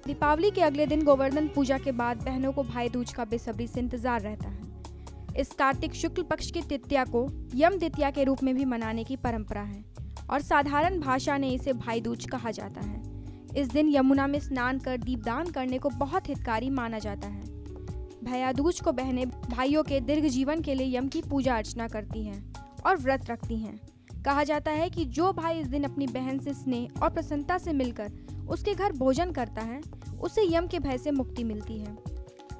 दीपावली के अगले दिन गोवर्धन पूजा के बाद बहनों को भाई दूज का बेसब्री से इंतजार रहता है। इस कार्तिक शुक्ल पक्ष की तृतीया को यम द्वितीया के रूप में भी मनाने की परंपरा है और साधारण भाषा में इसे भाई दूज कहा जाता है। इस दिन यमुना में स्नान कर दीपदान करने को बहुत हितकारी माना जाता है। भैया दूज को बहनें भाइयों के दीर्घ जीवन के लिए यम की पूजा अर्चना करती हैं और व्रत रखती हैं। कहा जाता है कि जो भाई इस दिन अपनी बहन से स्नेह और प्रसन्नता से मिलकर उसके घर भोजन करता है, उसे यम के भय से मुक्ति मिलती है।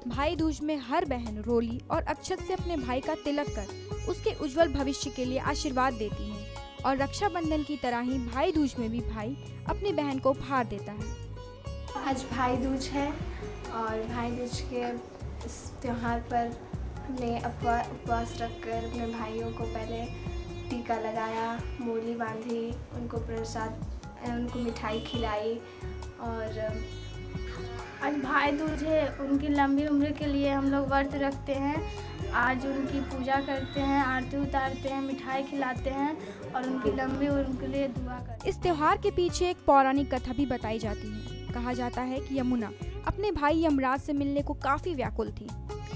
भाई दूज में हर बहन रोली और अक्षत से अपने भाई का तिलक कर उसके उज्जवल भविष्य के लिए आशीर्वाद देती है और रक्षाबंधन की तरह ही भाई दूज में भी भाई अपनी बहन को उपहार देता है। आज भाई दूज है और भाई दूज के इस त्यौहार पर हमने उपवास रखकर अपने भाइयों को पहले टीका लगाया, मोली बांधी, उनको प्रसाद, उनको मिठाई खिलाई। और आज भाई दूज है, उनकी लंबी उम्र के लिए हम लोग व्रत रखते हैं। आज उनकी पूजा करते हैं, आरती उतारते हैं, मिठाई खिलाते हैं और उनकी लंबी उम्र के लिए दुआ करते हैं। इस त्योहार के पीछे एक पौराणिक कथा भी बताई जाती है। कहा जाता है कि यमुना अपने भाई यमराज से मिलने को काफी व्याकुल थी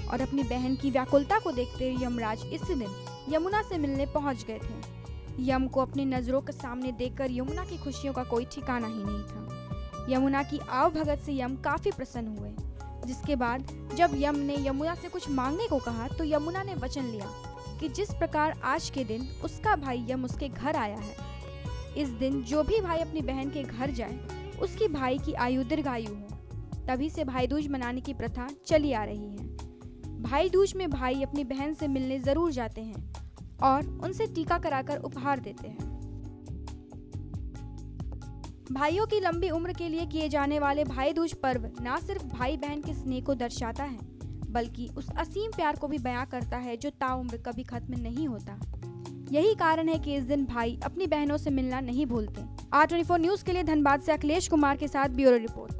और अपनी बहन की व्याकुलता को देखते हुए यमराज इस दिन यमुना से मिलने पहुंच गए थे। यम को अपनी नजरों के सामने देखकर यमुना की खुशियों का कोई ठिकाना ही नहीं था। यमुना की आव भगत से यम काफी प्रसन्न हुए, जिसके बाद जब यम ने यमुना से कुछ मांगने को कहा तो यमुना ने वचन लिया कि जिस प्रकार आज के दिन उसका भाई यम उसके घर आया है, इस दिन जो भी भाई अपनी बहन के घर जाए उसकी भाई की आयु दीर्घायु हो। तभी से भाई दूज मनाने की प्रथा चली आ रही है। भाई दूज में भाई अपनी बहन से मिलने जरूर जाते हैं और उनसे टीका कराकर उपहार देते हैं। भाइयों की लंबी उम्र के लिए किए जाने वाले भाई दूज पर्व न सिर्फ भाई बहन के स्नेह को दर्शाता है, बल्कि उस असीम प्यार को भी बयां करता है जो ताउम्र कभी खत्म नहीं होता। यही कारण है कि इस दिन भाई अपनी बहनों से मिलना नहीं भूलते। R24 न्यूज के लिए धनबाद से अखिलेश कुमार के साथ ब्यूरो रिपोर्ट।